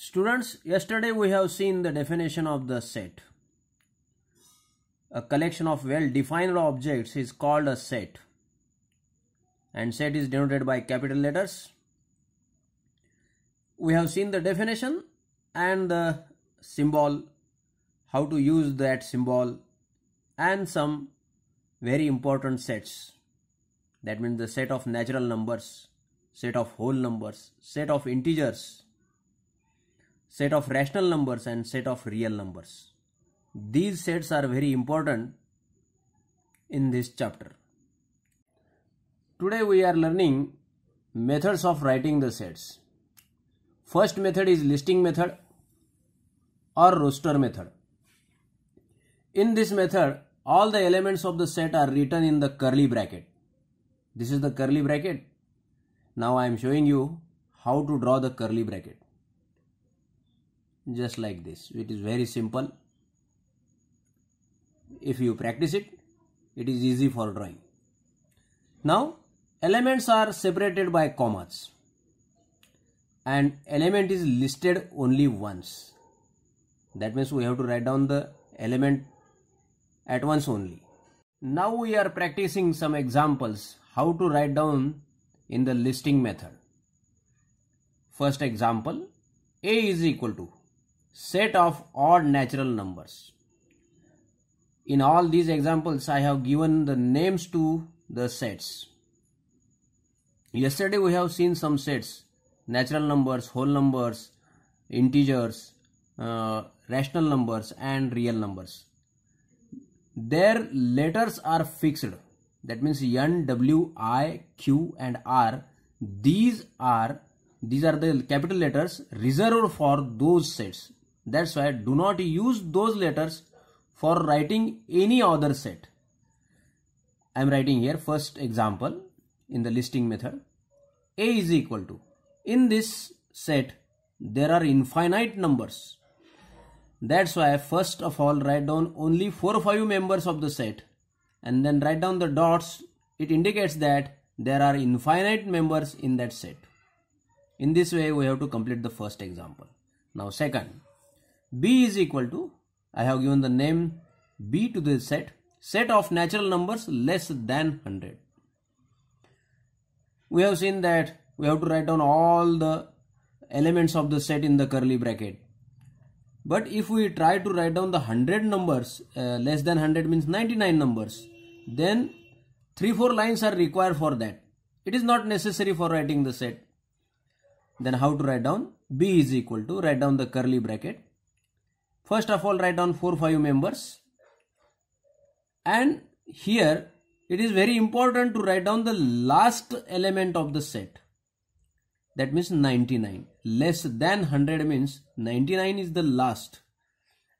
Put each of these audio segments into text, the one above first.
Students, yesterday we have seen the definition of the set. A collection of well-defined objects is called a set, and set is denoted by capital letters. We have seen the definition and the symbol, how to use that symbol, and some very important sets. That means the set of natural numbers, set of whole numbers, set of integers, set of rational numbers, and set of real numbers. These sets are very important in this chapter. Today we are learning methods of writing the sets. First method is listing method or roster method. In this method, all the elements of the set are written in the curly bracket. This is the curly bracket. Now I am showing you how to draw the curly bracket. Just like this. It is very simple. If you practice it, it is easy for drawing. Now, elements are separated by commas, and element is listed only once. That means we have to write down the element at once only. Now we are practicing some examples how to write down in the listing method. First example, A is equal to set of odd natural numbers. In all these examples, I have given the names to the sets. Yesterday we have seen some sets: natural numbers, whole numbers, integers, rational numbers, and real numbers. Their letters are fixed. That means N, W, I, Q, and R. These are the capital letters reserved for those sets. That's why do not use those letters for writing any other set. I am writing here first example in the listing method. A is equal to, in this set there are infinite numbers. That's why first of all write down only 4 or 5 members of the set, and then write down the dots. It indicates that there are infinite members in that set. In this way we have to complete the first example. Now second, B is equal to, I have given the name B to this set of natural numbers less than 100. We have seen that we have to write down all the elements of the set in the curly bracket. But if we try to write down the 100 numbers, less than 100 means 99 numbers, then 3-4 lines are required for that. It is not necessary for writing the set. Then how to write down? B is equal to, write down the curly bracket. First of all, write down 4-5 members, and here it is very important to write down the last element of the set. That means 99. Less than 100 means 99 is the last,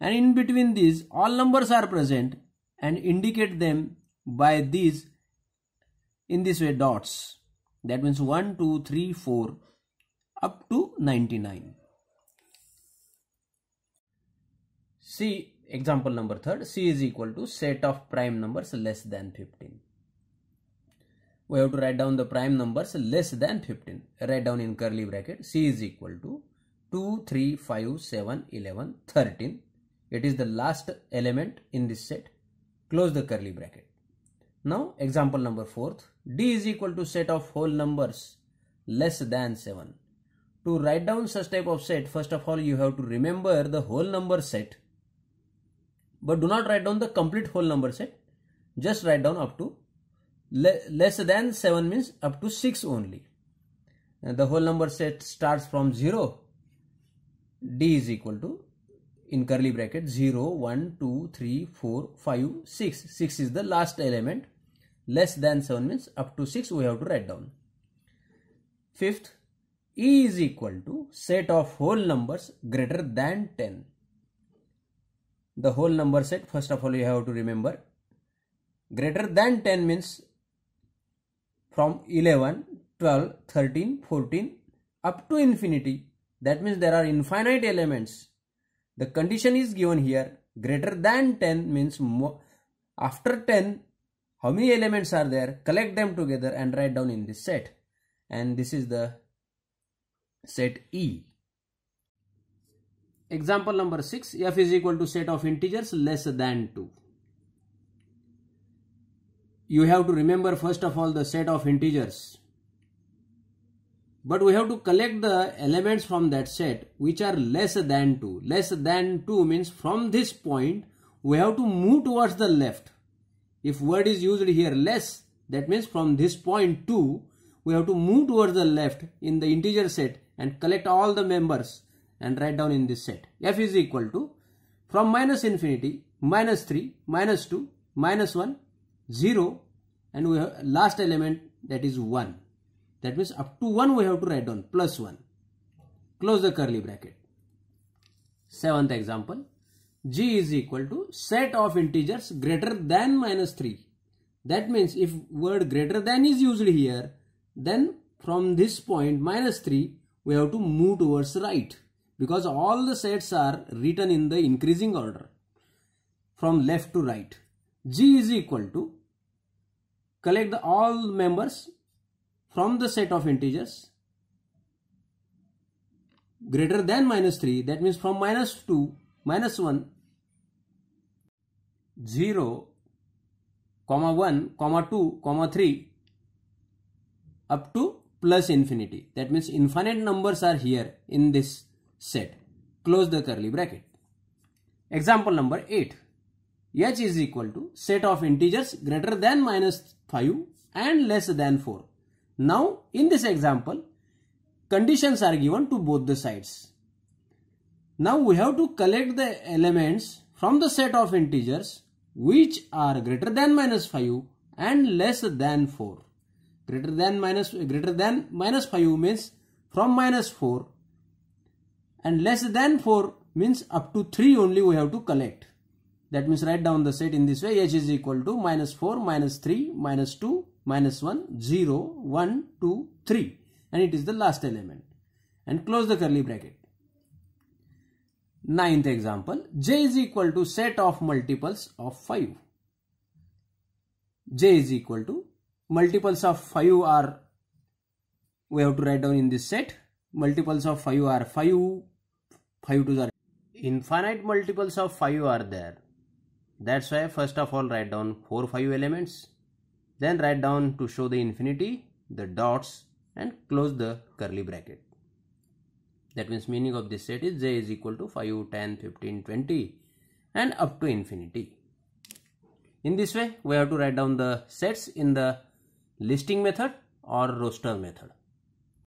and in between these all numbers are present, and indicate them by these, in this way, dots. That means 1, 2, 3, 4 up to 99. C, example number 3rd, C is equal to set of prime numbers less than 15. We have to write down the prime numbers less than 15. Write down in curly bracket. C is equal to 2, 3, 5, 7, 11, 13. It is the last element in this set. Close the curly bracket. Now example number 4th, D is equal to set of whole numbers less than 7. To write down such type of set, first of all you have to remember the whole number set. But do not write down the complete whole number set. Just write down up to less than 7 means up to 6 only. And the whole number set starts from 0. D is equal to, in curly bracket, 0, 1, 2, 3, 4, 5, 6. 6 is the last element. Less than 7 means up to 6 we have to write down. 5th, E is equal to set of whole numbers greater than 10. The whole number set, first of all you have to remember, greater than 10 means from 11, 12, 13, 14 up to infinity. That means there are infinite elements. The condition is given here. Greater than 10 means more. After 10, how many elements are there? Collect them together and write down in this set. And this is the set E. Example number 6, f is equal to set of integers less than 2. You have to remember first of all the set of integers. But we have to collect the elements from that set which are less than 2. Less than 2 means from this point we have to move towards the left. If word is used here less, that means from this point 2 we have to move towards the left in the integer set and collect all the members and write down in this set. F is equal to from minus infinity, minus 3, minus 2, minus 1, 0, and we have last element, that is 1. That means up to 1 we have to write down, plus 1. Close the curly bracket. 7th example. G is equal to set of integers greater than minus 3. That means if word greater than is used here, then from this point minus 3 we have to move towards right, because all the sets are written in the increasing order from left to right. G is equal to collect all members from the set of integers greater than minus 3, that means from minus 2, minus 1, 0, 1, 2, 3 up to plus infinity. That means infinite numbers are here in this set. Close the curly bracket. Example number 8. H is equal to set of integers greater than minus 5 and less than 4. Now in this example, conditions are given to both the sides. Now we have to collect the elements from the set of integers which are greater than minus 5 and less than 4. Greater than minus 5 means from minus 4, and less than 4 means up to 3 only we have to collect. That means write down the set in this way. H is equal to minus 4, minus 3, minus 2, minus 1, 0, 1, 2, 3, and it is the last element, and close the curly bracket. 9th example. J is equal to set of multiples of 5. J is equal to multiples of 5 are, we have to write down in this set. Multiples of 5 are 5, 5 2s are infinite multiples of 5 are there. That's why first of all write down 4 5 elements, then write down to show the infinity the dots and close the curly bracket. That means meaning of this set is J is equal to 5, 10, 15, 20 and up to infinity. In this way we have to write down the sets in the listing method or roster method.